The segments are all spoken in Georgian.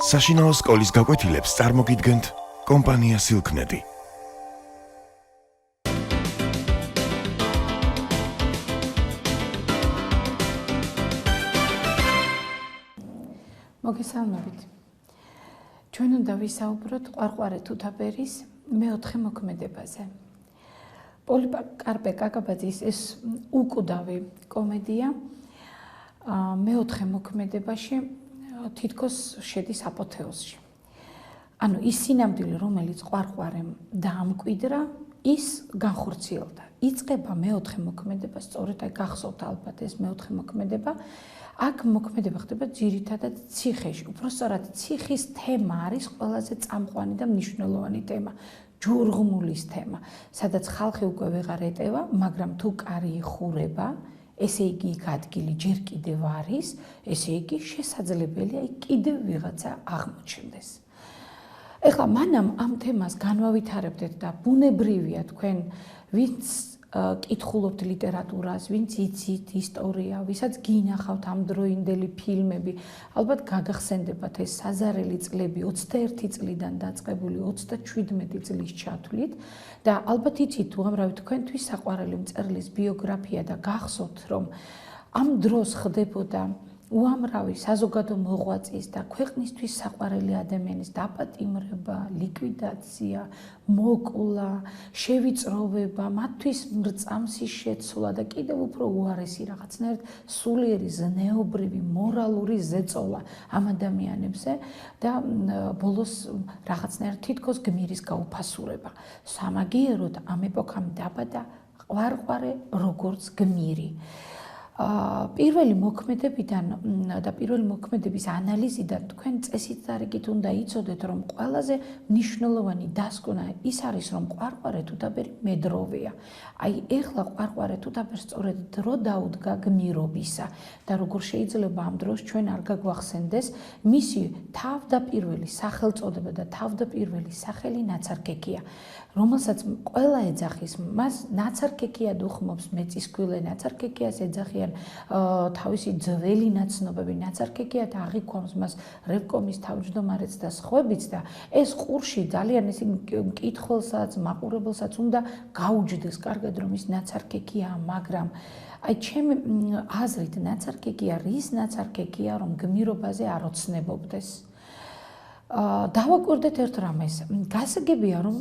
საშინაო სკოლის გაკვეთილებს წარმოგიდგენთ კომპანია სილქნეტი. მოგესალმებით. ჩვენ უნდა ვისაუბროთ ყვარყვარე თუთაბერის მეოთხე მოქმედებაზე. პოლიკარპე კაკაბაძის ეს უკვდავი კომედია მეოთხე მოქმედებაში თითქოს შედის აპოთეოზში. ანუ ის სინამდვილე, რომელიც ყვარყვარემ დაამკვიდრა, ის განხორციელდა. იწყება მეოთხე მოქმედება, სწორედ აი გახსოვთ ალბათ ეს მეოთხე მოქმედება. აქ მოქმედება ხდება ძირითადად ციხეში. უпростоრად ციხის თემა არის ყველაზე წამყვანი და მნიშვნელოვანი თემა. ჯურღმულის თემა, სადაც ხალხი უკვე ვეღარ ეტევა, მაგრამ თუ კარი იხურება, ესე იგი იქ ადგილი ჯერ კიდევ არის, ესე იგი შესაძლებელია იქ კიდევ ვიღაცა აღმოჩნდეს. ეხლა მანამ ამ თემას განვავითარებდეთ და ბუნებრივია თქვენ, ვინც კითხულობთ ლიტერატურას, ვინც იცით ისტორია, ვისაც გინახავთ ამდროინდელი ფილმები, ალბათ გაგახსენდებათ ეს საზარელი წლები 21 წლიდან დაწყებული 37 წლის ჩათვლით და ალბათ იცით უამრავი თქვენთვის საყვარელი მწერლის ბიოგრაფია და გახსოვთ, რომ ამ დროს ხდებოდა უამრავი საზოგადო მოღვაწის და ქვეყნისთვის საყვარელი ადამიანის დაპატიმრება, ლიკვიდაცია, მოკლა, შევიწროვება, მათთვის მრწამსის შეცვლა და კიდევ უფრო უარესი რაღაცნაირად სულიერი ზნეობრივი მორალური ზეწოლა ამ ადამიანებზე და ბოლოს რაღაცნაირად თითქოს გმირის გაუფასურება. სამაგიეროდ ამ ეპოქამ დაბადა ყვარყვარე როგორც გმირი. პირველი მოქმედებიდან და პირველი მოქმედების ანალიზიდან თქვენ წესით დარიგით უნდა იცოდეთ, რომ ყველაზე მნიშვნელოვანი დასკვნა ის არის, რომ ყვარყვარე თუთაბერი მედროვეა. აი ეხლა ყვარყვარე თუთაბერს სწორედ დრო დაუდგა გმირობისა და როგორ შეიძლება ამ დროს ჩვენ არ გაგვახსენდეს მისი თავდაპირველი სახელწოდება და თავდაპირველი სახელი ნაცარქექია, რომელსაც ყველა ეძახის, მას ნაცარქექიად უხმობს მეწისქვილე, ნაცარქექიას ეძახიან თავისი ძველი ნაცნობები, ნაცარქექიად აღიქვამს მას რევკომის თავმჯდომარეც და სხვაებიც და ეს ყურში ძალიან ისე მკითხველსაც, მაყურებელსაც უნდა გაუჯდეს კარგად, რომ ის ნაცარქექია, მაგრამ აი ჩემი აზრით ნაცარქექია, რის ნაცარქექია, რომ გმირობაზე არ ოცნებობდეს. დავაკვირდეთ ერთ რამეს. გასაგებია, რომ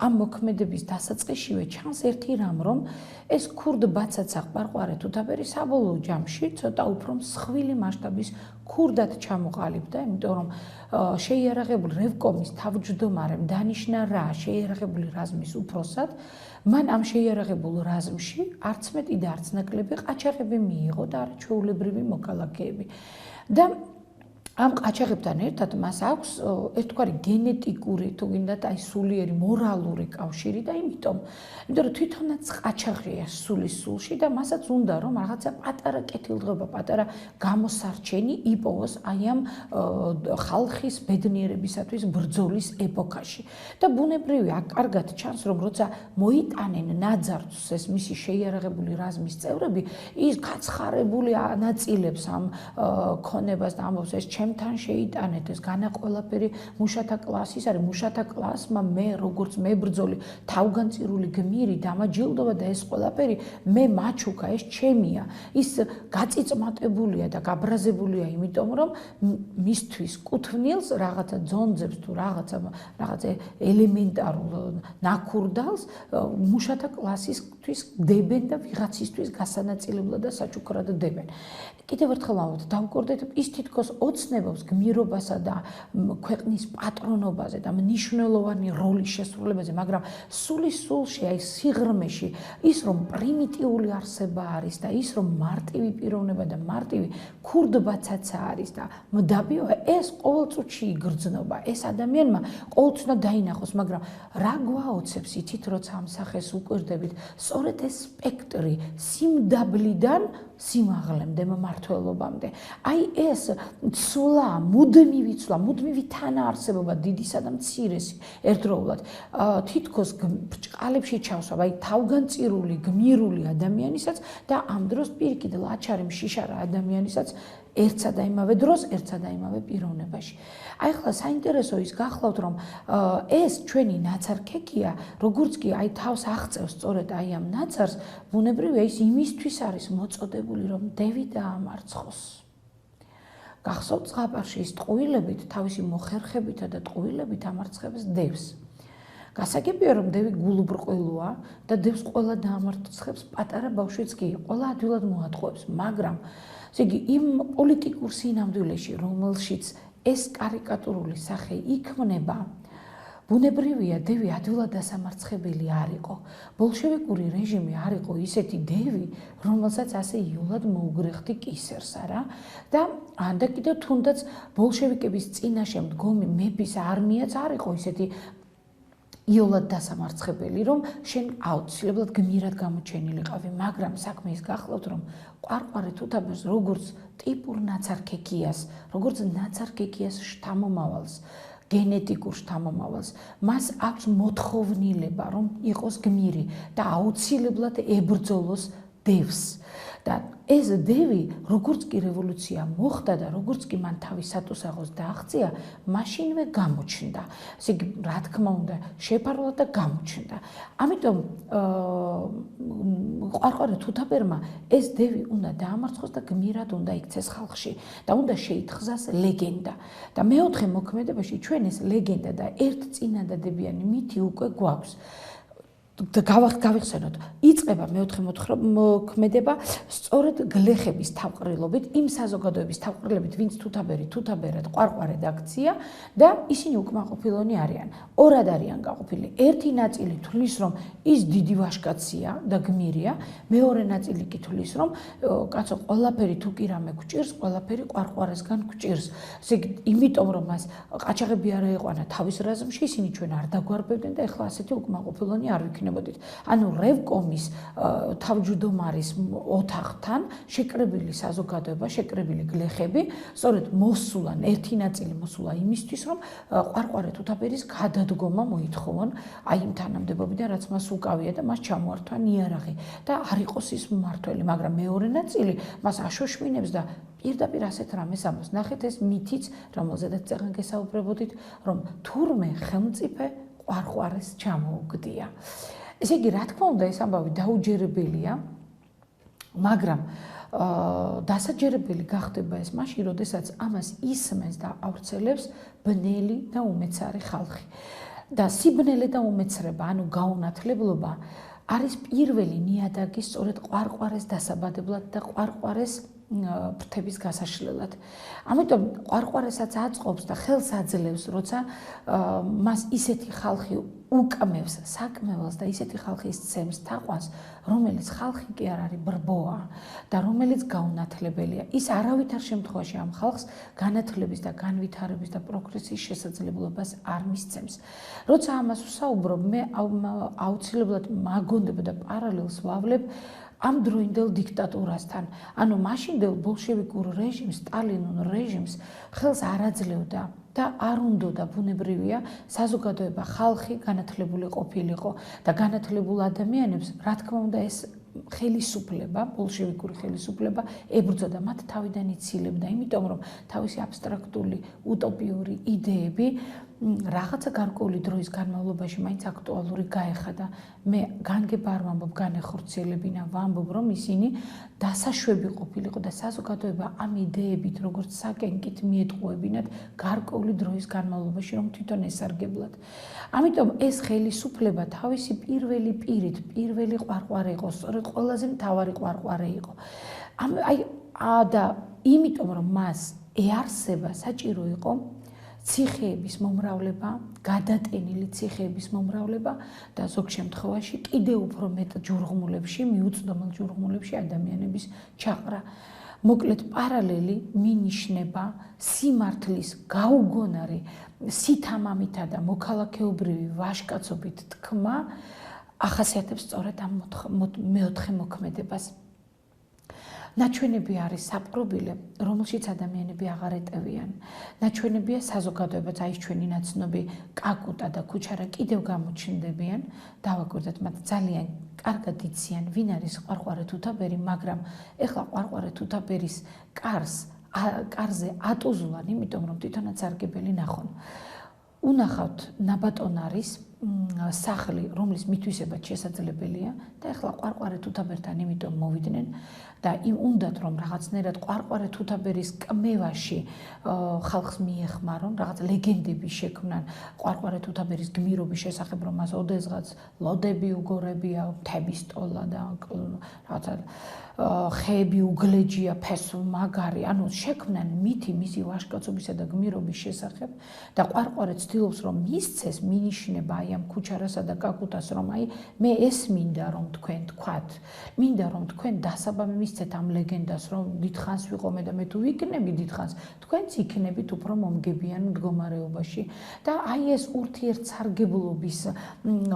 ამ მოქმედების დასაწყისშივე ჩანს ერთი რამ, რომ ეს ქურდ ბაცაცა ყვარყვარე თუთაბერი საბოლოო ჯამში ცოტა უფრო მსხვილი მასშტაბის ქურდად ჩამოყალიბდა, იმიტომ რომ შეიარაღებული რევკომის თავმჯდომარემ დანიშნა რა შეიარაღებული რაზმის უფროსად, მან ამ შეიარაღებულ რაზმში არც მეტი და არც ნაკლები ყაჩაღები მიიღო და არაჩვეულებრივი მოქალაქეები. და ამ ყაჩაღებთან ერთად მას აქვს ერთგვარი გენეტიკური, თუ გინდათ, აი სულიერი მორალური კავშირი და იმიტომ რომ თვითონაც ყაჩაღია სულის სულში და მასაც უნდა რომ რაღაცა პატარა კეთილდღეობა, პატარა გამოსარჩენი იპოვოს აი ამ ხალხის ბედნიერებისათვის ბრძოლის ეპოქაში. და ბუნებრივია, აქ კარგად ჩანს, რომ როცა მოიტანენ ნაძარცს ეს მისი შეიარაღებული რაზმის წევრები, ის გაცხარებული ანაწილებს ამ ქონებას და ამბობს ეს ჩემთან შეიტანეთ ეს განა ყველაფერი მუშათა კლასის არის, მუშათა კლასმა მე როგორც მებრძოლი თავგანწირული გმირი დამაჯილდობა და ეს ყველაფერი მე მაჩუქა, ეს ჩემია. ის გაწიწმატებულია და გაბრაზებულია, იმიტომ რომ მისთვის კუთვნილს რაღაცა ძონძებს თუ რაღაცა ელემენტარულ ნაქურდალს მუშათა კლასისთვის დებენ და ვიღაცისთვის გასანაწილებლად და საჩუქრად დებენ. კიდევ ერთხელ ამბობთ, დავკვირდეთ, ის თითქოს ოცნებობს გმირობასა და ქვეყნის პატრონობაზე და მნიშვნელოვანი როლის შესრულებაზე, მაგრამ სულის სულში, აი სიღრმეში, ის რომ პრიმიტიული არსება არის და ის რომ მარტივი პიროვნება და მარტივი ქურდბაცაცა არის და მდაბიოა, ეს ყოველ წუთში იგრძნობა. ეს ადამიანმა ყოველთვის უნდა დაინახოს, მაგრამ რა გვაოცებს იცით, როცა ამ სახეს უკვირდებით, სწორედ ეს სპექტრი სიმდაბლიდან სიმაღლემდე, მმართველობამდე. აი ეს ცვლა, მუდმივი ცვლა, მუდმივი თანაარსებობა დიდისა და მცირესი ერთდროულად თითქოს ბრჭყალებში ჩავსვა, აი თავგანწირული, გმირული ადამიანისაც და ამ დროს პირიქით ლაჩარი მშიშარა ადამიანისაც ერთსა და იმავე დროს, ერთსა და იმავე პიროვნებაში. აი ახლა საინტერესო ის გახლავთ, რომ ეს ჩვენი ნაცარქექია, როგორც კი აი თავს აღწევს სწორედ აი ამ ნაცარს, ბუნებრივია ის იმისთვის არის მოწოდებული, რომ დევი დაამარცხოს. გახსოვთ ზღაპარში ის ტყუილებით, თავისი მოხერხებითა და ტყუილებით ამარცხებს დევს. გასაგებია, რომ დევი გულუბრყვილოა და დევს ყველა დაამარცხებს, პატარა ბავშვიც კი, ყველა ადვილად მოატყუებს, მაგრამ ესე იგი იმ პოლიტიკურ სინამდვილეში, რომელშიც ეს კარიკატურული სახე იქმნება, ბუნებრივია, დევი ადვილად დასამარცხებელი არ იყო. ბოლშევიკური რეჟიმი არ იყო ისეთი დევი, რომელსაც ასე იოლად მოუგრეხდი კისერს, არა? და ანდა კიდევ თუნდაც ბოლშევიკების წინაშე მდგომი მეფის არმიაც არ იყო ისეთი იოლად დასამარცხებელი, რომ შენ აუცილებლად გმირად გამოჩენილიყავი, მაგრამ საქმე ის გახლავთ, რომ ყვარყვარე თუთაბერს როგორც ტიპურ ნაცარქექიას, როგორც ნაცარქექიას შთამომავალს, გენეტიკურ შთამომავალს, მას აქვს მოთხოვნილება, რომ იყოს გმირი და აუცილებლად ებრძოლოს დევს. და ეს დევი, როგორც კი რევოლუცია მოხდა და როგორც კი მან თავის სატუსაღოს დააღწია, მაშინვე გამოჩნდა. ესე იგი, რა თქმა უნდა, შეფარულად და გამოჩნდა. ამიტომ ყვარყვარე თუთაბერმა ეს დევი უნდა დაამარცხოს და გმირად უნდა იქცეს ხალხში და უნდა შეითხზას ლეგენდა. და მეოთხე მოქმედებაში ჩვენ ეს ლეგენდა და ერთწინადადებიანი მითი უკვე გვაქვს. გავიხსენოთ, იწყება მეოთხე მოქმედება სწორედ გლეხების თავყრილობით, იმ საზოგადოების თავყრილობით, ვინც თუთაბერად ყვარყვარად აქცია და ისინი უკმაყოფილონი არიან. ორად არიან გაყოფილი. ერთი ნაწილი თვლის, რომ ის დიდი ვაჟკაცია და გმირია, მეორე ნაწილი კი თვლის, რომ კაცო, ყველაფერი თუ კი რამე გვჭირს, ყველაფერი ყვარყვარესგან გვჭირს. ესე იგი, იმიტომ რომ მას ყაჩაღები არ ეყვანა თავის რაზმში, ისინი ჩვენ არ დაგვარბებდნენ და ეხლა ასეთი უკმაყოფილონი არ ვიქნებოდით. ანუ რევკომის თავმჯდომარის ოთახთან შეკრებილი საზოგადოება, შეკრებილი გლეხები, სწორედ მოსულან, ერთი ნაწილი მოსულა იმისთვის, რომ ყვარყვარე თუთაბერის გადადგომა მოითხოვონ აი იმ თანამდებობიდან, რაც მას უკავია და მას ჩამოართვა ნიარაღი და არ იყოს ის მმართველი, მაგრამ მეორე ნაწილი მას აშოშმინებს და პირდაპირ ასეთ რამეს ამბობს. ნახეთ ეს მითიც, რომელზედაც წეგან გესაუბრებოდით, რომ თურმე ხელმწიფე ყვარყვარეს ჩამოუგდია. ესე იგი, რა თქმა უნდა, ეს ამბავი დაუჯერებელია, მაგრამ დასაჯერებელი გახდება ეს მაშინ, როდესაც ამას ისმენს და ავრცელებს ბნელი და უმეცარი ხალხი. და სიბნელე და უმეცრება, ანუ გაუნათლებლობა არის პირველი ნიადაგი სწორედ ყვარყვარეს დასაბადებლად და ყვარყვარეს ფრთების გასაშლელად. ამიტომ ყვარყვარესაც აწყობს და ხელს აძლევს, როცა მას ისეთი ხალხი უკმევს საკმეველს და ისეთი ხალხი სცემს თაყვანს, რომელიც ხალხი კი არ არის ბრბოა და რომელიც გაუნათლებელია. ის არავითარ შემთხვევაში ამ ხალხს განათლების და განვითარების და პროგრესის შესაძლებლობას არ მისცემს. როცა ამას ვსაუბრობ, მე აუცილებლად მაგონდება და პარალელს ვავლებ ამ დროინდელ დიქტატურასთან, ანუ მაშინდელ ბოლშევიკურ რეჟიმს, სტალინურ რეჟიმს ხელს არ აძლევდა და არ უნდოდა, ბუნებრივია, საზოგადოება, ხალხი განათლებული ყოფილიყო და განათლებულ ადამიანებს, რა თქმა უნდა, ეს ხელისუფლება, ბოლშევიკური ხელისუფლება ებრძოდა, მათ თავიდან ცილებდა, იმიტომ რომ თავისი აბსტრაქტული, утоპიური იდეები რაღაცა გარკვეული დროის განმავლობაში მაინც აქტუალური გაეხადა. მე განგება არ ვამბობ, განეხორციელებინა, ვამბობ, რომ ისინი დასაშვები ყოფილიყო და საზოგადოება ამ იდეებით, როგორც საკენკით მიეტყუებინათ გარკვეული დროის განმავლობაში, რომ თვითონ ესარგებლად. ამიტომ ეს ხელისუფლება თავისი პირველი პირით, პირველი ყვარყვარე იყო, სწორედ ყველაზე მთავარი ყვარყვარე იყო. და იმიტომ რომ მას ეარსება საჭირო იყო ციხეების მომრავლება, გადატენილი ციხეების მომრავლება და ზოგ შემთხვევაში კიდევ უფრო მეტ ჯურღმულებში, მიუწვდომელ ჯურღმულებში ადამიანების ჩაყრა. მოკლედ პარალელი მინიშნება სიმართლის გაუგონარი სითამამითა და მოქალაქეობრივი ვაჟკაცობით თქმა ახასიათებს სწორედ ამ მეოთხე მოქმედებას. ნაჩვენები არის საპყრობილე, რომელშიც ადამიანები აღარ ეტევიან. ნაჩვენებია საზოგადოებაც, აი ჩვენი ნაცნობი კაკუტა და ქუჩარა კიდევ გამოჩნდებიან. დავაკვირდეთ, მათ ძალიან კარგად იციან, ვინ არის ყვარყვარე თუთაბერი, მაგრამ ეხლა ყვარყვარე თუთაბერის კარს კარზე ატუზულან, იმიტომ რომ თვითონაც სარგებელი ნახონ. უნახავთ ნაბატონარის სახლი, რომლის მითვისებაც შესაძლებელია და ეხლა ყვარყვარე თუთაბერთან იმიტომ მოვიდნენ და უნდათ რომ რაღაცნაირად ყვარყვარე თუთაბერის კმევაში ხალხს მიეხმარონ, რაღაც ლეგენდები შექმნან ყვარყვარე თუთაბერის გმირობის შესახებ, რომ მას ოდესღაც ლოდები უგორებია, მთების ტოლა და რაღაცა ხეები უგლეჯია, ფესვ მაგარი, ანუ შექმნან მითი მისი ვაჟკაცობისა და გმირობის შესახებ და ყვარყვარე ცდილობს რომ მისცეს მინიშნება აი ამ ქუჩარასა და კაკუტას, რომ აი მე ეს მინდა რომ თქვენ თქვათ, მინდა რომ თქვენ დასაბამი მისცეთ ამ ლეგენდას, რომ დიდხანს ვიყომე და მე თუ ვიქნები დიდხანს, თქვენც იქნებით უფრო მომგებიან მდგომარეობაში და აი ეს ურთიერთსარგებლობის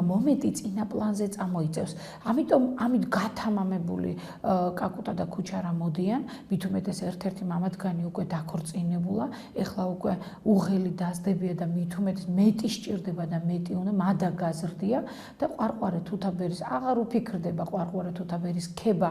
მომენტი წინა პლანზე წამოიწევს. ამიტომ ამით გათამამებული კაკუტა და ქუჩარა მოდიან, მით უმეტეს ერთ-ერთი მამადგანი უკვე დაქორწინებულა, ეხლა უკვე უღელი დასდებია და მით უმეტეს მეტი სჭირდება და მეტი უნდა მადა გაზრდია და ყვარყვარე თუთაბერის აღარ უფიქრდება ყვარყვარე თუთაბერის ქება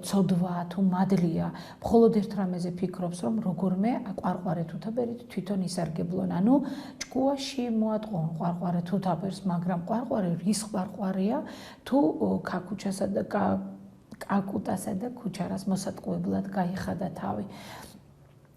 ცოდვა თუ მადლია, მხოლოდ ერთ რამეზე ფიქრობს, რომ როგორმე ყვარყვარე თუთაბერით თვითონ ისარგებლონ, ანუ ჭკუაში მოატყონ ყვარყვარე თუთაბერს, მაგრამ ყვარყვარე რის ყვარყვარეა თუ ქაქუჩასა და კაკუტასა და ქუჩარას მოსატყუებლად გაიხადა თავი.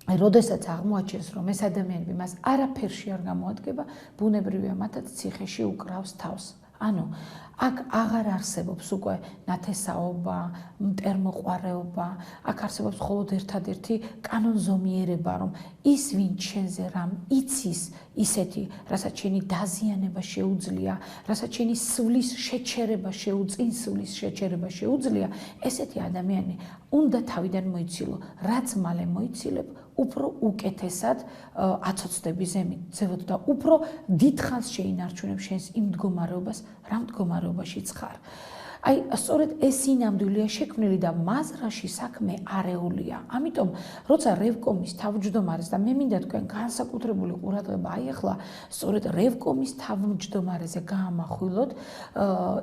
როდესაც აღმოაჩენს, რომ ეს ადამიანები მას არაფერში არ გამოადგება, ბუნებრივია მათაც ციხეში უკრავს თავს. ანუ აქ აღარ არსებობს უკვე ნათესაობა, მტერმოყვარეობა, აქ არსებობს მხოლოდ ერთადერთი კანონზომიერება, რომ ის ვინ ჩვენზე რამ იცის, ისეთი, რასაც შენი დაზიანება შეუძლია, რასაც შენი სვლის შეჩერება წინსვლის შეჩერება შეუძლია, ესეთი ადამიანი უნდა თავიდან მოიცილო, რაც მალე მოიცილებ, უფრო უკეთესად აცოცდები ზემოთ და უფრო დიდხანს შეინარჩუნებ შენს იმ მდგომარეობას, რა მდგომარეობაშიც ხარ. აი, სწორედ ეს ინამდვილია შექმნილი და მაზრაში საქმე არეულია. ამიტომ, როცა რევკომის თავმჯდომარეს და მე მინდა თქვენ განსაკუთრებული ყურადღება აიახლა, სწორედ რევკომის თავმჯდომარეზე გაამახვილოთ,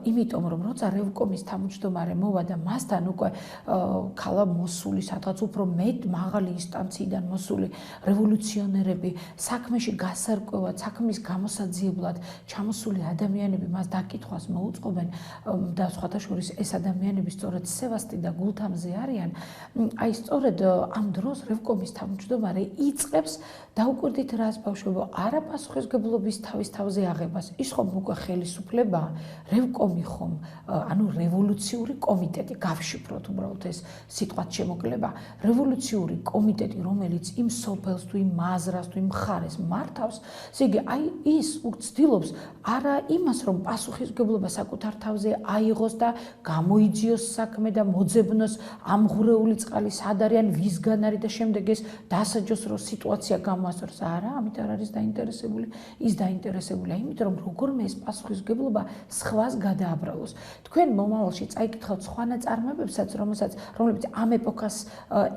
იმიტომ რომ როცა რევკომის თავმჯდომარე მოვა და მასთან უკვე ქალა მოსული, სადღაც უფრო მაღალი ინსტანციიდან მოსული რევოლუციონერები, საქმეში გასარკვევად, საქმის გამოსაძიებლად ჩამოსული ადამიანები მას დაკითხვას მოუწყობენ და შორის ეს ადამიანები სწორედ სევასტი და გულთამზე არიან, აი სწორედ ამ დროს რევკომის თავმჯდომარე იწყებს დაუკვირდით რას ბავშვებო, არა პასუხისმგებლობის თავის თავზე აღებას, ის ხომ უკვე ხელისუფლებაა, რევკომი ხომ, ანუ რევოლუციური კომიტეტი, გავშიფროთ უბრალოდ ეს სიტყვათ შემოკლება, რევოლუციური კომიტეტი, რომელიც იმ სოფელს თუ იმ მაზრას თუ იმ მხარეს მართავს, ესე იგი აი ის უცდილობს არა იმას, რომ პასუხისმგებლობა საკუთარ თავზე აიღოს და გამოიძიოს საქმე და მოძებნოს ამღვრეული წყალი სად არიან, ვისგან არის და შემდეგ ეს დასაჯოს, რომ სიტუაცია გამოასწოროს. არა, ამით არ არის დაინტერესებული, ის დაინტერესებულია იმით, რომ როგორმე ეს პასუხისმგებლობა სხვას გადააბრალოს. თქვენ მომავალში წაიკითხავთ სხვა ნაწარმოებებსაც, რომლებიც ამ ეპოქას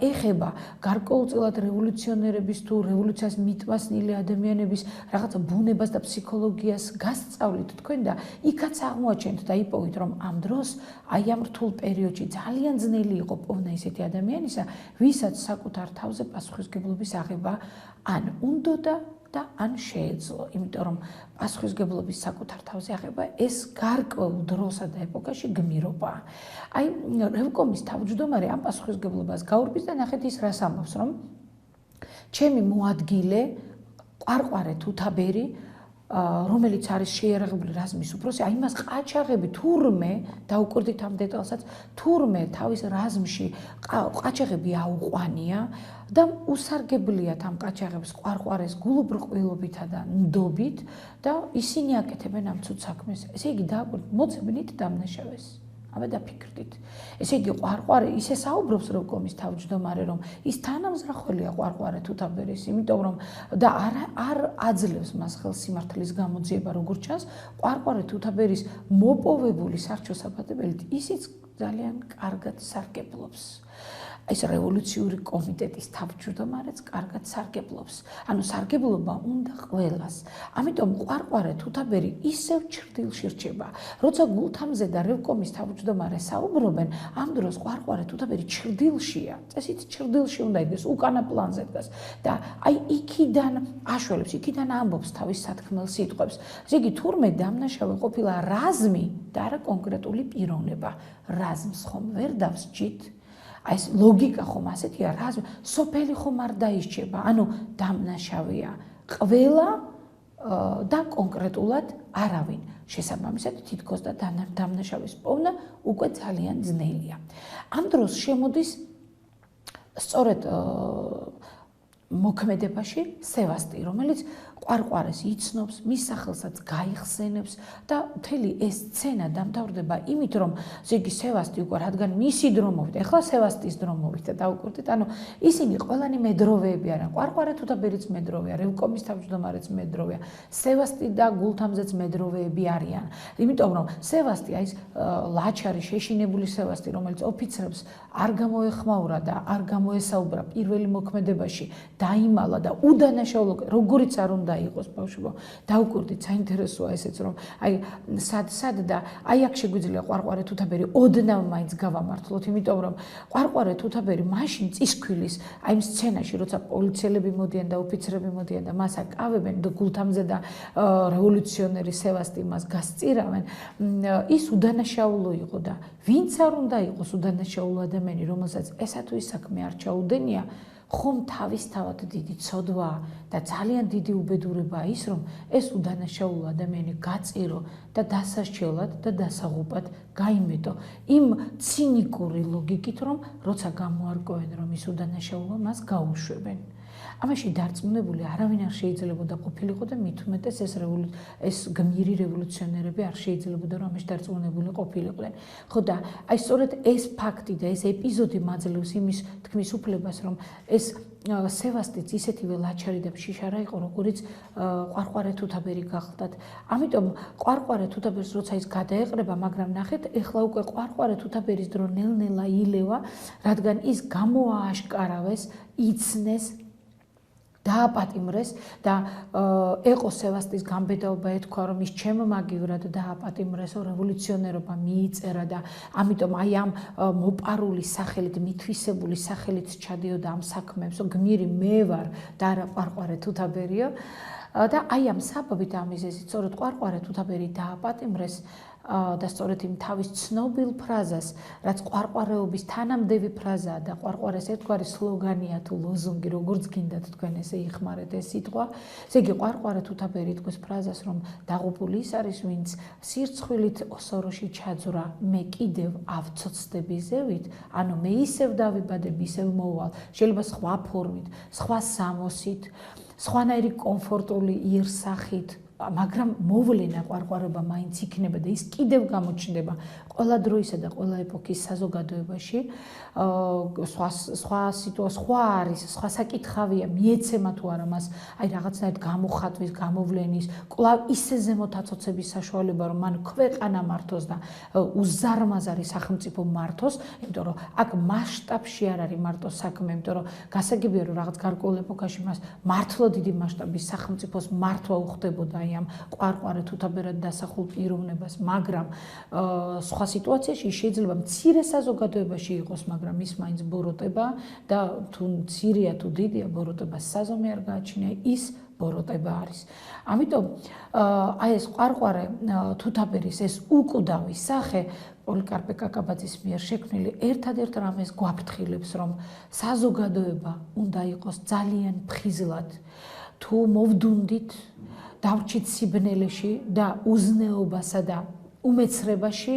ეხება, გარკვეულწილად რევოლუციონერების თუ რევოლუციას მიტვასნილი ადამიანების რაღაცა ბუნებას და ფსიქოლოგიას გასწავლით თქვენ და იქაც აღმოაჩენთ და იპოვით, რომ ამ დროს აი ამ რთულ პერიოდში ძალიან ძნელი იყო პოვნა ისეთი ადამიანისა, ვისაც საკუთარ თავზე პასუხისმგებლობის აღება ან უნდოდა და ან შეეძლო, იმიტომ რომ პასუხისმგებლობის საკუთარ თავზე აღება ეს გარკვეულ დროსა და ეპოქაში გმირობაა. აი რევკომის თავმჯდომარე ამ პასუხისმგებლობას გაურბის და ნახეთ ის რას ამბობს, რომ ჩემი მოადგილე ყვარყვარე თუთაბერი, რომელიც არის შეიარაღებული რაზმის უფროსი, აი მას ყაჩაღები თურმე დაუკვირდით ამ დეტალსაც, თურმე თავის რაზმში ყაჩაღები აუყვანია და უსარგებლიათ ამ ყაჩაღებს ყვარყვარეს გულუბრყვილობითა და ნდობით და ისინი აკეთებენ ამ ცუდ საქმეს. ესე იგი დააკვირდით, მოძებნით დამნაშავეს. აბა დაფიქრდით. ესე იგი ყვარყვარე ისე საუბრობს რევკომის თავმჯდომარე, რომ ის თანამზრახველია ყვარყვარე თუთაბერის, იმიტომ რომ და არ აძლევს მას ხელს სიმართლის გამოძიება, როგორც ჩანს, ყვარყვარე თუთაბერის მოპოვებული სარჩო საფათებელით ისიც ძალიან კარგად სარგებლობს. ეს რევოლუციური კომიტეტის თავმჯდომარეც კარგად სარგებლობს. ანუ სარგებლობა უნდა ყველას. ამიტომ ყვარყვარე თუთაბერი ისევ ჩრდილში რჩება. როცა გულთამზე და რევკომის თავმჯდომარე საუბრობენ, ამ დროს ყვარყვარე თუთაბერი ჩრდილშია. წესით ჩრდილში უნდა იდგეს, უკანა პლანზე დგას და აი იქიდან აშველებს, იქიდან ამბობს თავის სათქმელ სიტყვებს. ესე იგი თურმე დამნაშავე ყოფილა რაზმი და არა კონკრეტული პიროვნება. რაზმს ხომ ვერ დავსჯით? აი ეს ლოგიკა ხომ ასეთია, რაზმი სოფელი ხომ არ დაისჯება, ანუ დამნაშავეა ყველა და კონკრეტულად არავინ. შესაბამისად თითქოს და დამნაშავის პოვნა უკვე ძალიან ძნელია. ამ დროს შემოდის სწორედ მოქმედებაში სევასტი, რომელიც ყვარყვარეს იცნობს, მის სახელსაც გაიხსენებს და მთელი ეს სცენა დამთავრდება იმით, რომ ზეგი სევასტი უკვე რადგან მისი დრო მოვიდა, ეხლა სევასტის დრო მოვიდა და დაუკვირდით, ანუ ისინი ყველანი მედროვეები არიან. ყვარყვარე თუთაბერიც მედროვეა, რევკომის თავმჯდომარეც მედროვეა, სევასტი და გულთამზეც მედროვეები არიან. იმიტომ რომ სევასტი, აი ეს ლაჩარი, შეშინებული სევასტი, რომელიც ოფიცრებს არ გამოეხმაურა და არ გამოესაუბრა პირველი მოქმედებაში, დაიმალა და უდანაშაულო როგორიც არ უნდა იყოს ბავშვო. დაუკვირდით, საინტერესოა ესეც რომ აი სად და აი აქ შეგვიძლია ყვარყვარე თუთაბერი ოდნავ მაინც გავამართლოთ, იმიტომ რომ ყვარყვარე თუთაბერი მაშინ წისქვილის აი იმ სცენაში, როცა პოლიციელები მოდიან და ოფიცრები მოდიან და მას აკავებენ და გულთამზე და რევოლუციონერი სევასტი მას გასწირავენ, ის უდანაშაულო იყო და ვინც არ უნდა იყოს უდანაშაულო ადამიანი, რომელსაც ესა თუ ის საქმე არ ჩაუდენია, ხომ თავისთავად დიდი ცოდვაა და ძალიან დიდი უბედურებაა ის, რომ ეს უდანაშაულო ადამიანი გაწირო და დასასჯელად და დასაღუპად გაიმეტო იმ ცინიკური ლოგიკით, რომ როცა გამოარკვევენ, რომ ის უდანაშაულო, მას გაუშვებენ. ამაში დარწმუნებული არავინ არ შეიძლებოდა ყოფილიყო და მით უმეტეს ეს გმირი რევოლუციონერები არ შეიძლებოდა რომ ამაში დარწმუნებული ყოფილიყვნენ. ხო და აი სწორედ ეს ფაქტი და ეს ეპიზოდი მაძლევს იმის თქმის უფლებას, რომ ეს სევასტიც ისეთივე ლაჩარი და შიშარა იყო, როგორც ყვარყვარე თუთაბერი გახლდათ. ამიტომ ყვარყვარე თუთაბერს როცა ის გადაეყრება, მაგრამ ნახეთ, ეხლა უკვე ყვარყვარე თუთაბერის დრო ნელ-ნელა ილევა, რადგან ის გამოააშკარავეს, იცნეს დააპატიმრეს და ეყო სევასტის გამბედაობა ეთქვა, რომ ის ჩემმაგივრად დააპატიმრესო, რევოლუციონერობა მიიწერა და ამიტომ აი ამ მოპარული სახელით, მითვისებული სახელით ჩადიოდა ამ საქმეებს, გმირი მე ვარ და არა ყვარყვარე თუთაბერიო. და აი ამ საბაბით ამიზეზით, სწორედ ყვარყვარე თუთაბერი დააპატიმრეს და სწორედ იმ თავის ცნობილ ფრაზას, რაც ყვარყვარეობის თანამდევი ფრაზაა და ყვარყვარეს ერთგვარი სლოგანია თუ ლოზუნგი, როგორც გინდათ თქვენ ესე იხმარეთ ეს სიტყვა. ესე იგი ყვარყვარე თუთაბერი იტყვის ფრაზას, რომ დაღუპული ის არის, ვინც სირცხვილით ოსოროში ჩაძვრა, მე კიდევ ავცოცდები ზევით, ანუ მე ისევ დავიბადებ, ისევ მოვალ, შეიძლება სხვა ფორმით, სხვა სამოსით, სხვანაირი კომფორტული იერსახით, მაგრამ მოვლენა ყვარყვარება მაინც იქნება და ის კიდევ გამოჩნდება ყველა დროისა და ყველა ეპოქის საზოგადოებაში. სხვა არის, სხვა საკითხავია, მიეცემა თუ არა მას, აი რაღაცნაირად გამოხატვის, გამოვლენის, კვლავ ისე ზემოთ აცოცების საშუალება, რომ მან ქვეყანა მართოს და უზარმაზარი სახელმწიფო მართოს, იმიტომ რომ აქ მასშტაბში არ არის მარტო საქმე, იმიტომ რომ გასაგებია, რომ რაღაც გარკვეულ ეპოქაში მას მართლა დიდი მასშტაბის სახელმწიფოს მართვა უხდებოდა აი ამ ყვარყვარე თუთაბერად დასახულ პიროვნებას, მაგრამ სხვა სიტუაციაში შეიძლება მცირე საზოგადოებაში იყოს, მაგრამ ის მაინც ბოროტება და თუ მცირეა თუ დიდია, ბოროტებას საზომი არ გააჩნია, ის ბოროტება არის. ამიტომ აი ეს ყვარყვარე თუთაბერის ეს უკვდავი სახე პოლიკარპე კაკაბაძის მიერ შექმნილი ერთადერთ რამეს გვაფრთხილებს, რომ საზოგადოება უნდა იყოს ძალიან ფხიზლად, თუ მოვდუნდით დავრჩით სიბნელეში და უზნეობასა და უმეცრებაში,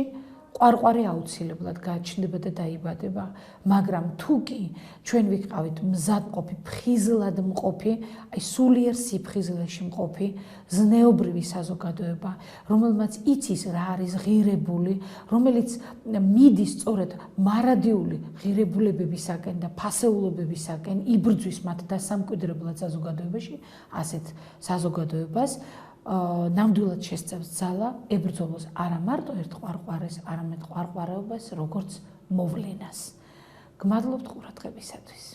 ყვარყვარე აუცილებლად გააჩნდება და დაიბადება, მაგრამ თუ კი ჩვენ ვიყავით მზადყოფი, ფხიზლად მყოფი, აი სულიერ სიფხიზლეში მყოფი, ზნეობრივი საზოგადოება, რომელმაც იცის რა არის ღირებული, რომელიც მიდის სწორედ მარადიული ღირებულებებისაკენ და ფასეულობებისაკენ, იბრძვის მათ დასამკვიდრებლად საზოგადოებაში, ასეთ საზოგადოებას ნამდვილად შესწევს ძალა ებრძოლოს არა მარტო ერთ ყვარყვარეს, არამედ ყვარყვარეობას როგორც მოვლენას. გმადლობთ ყურადღებისათვის.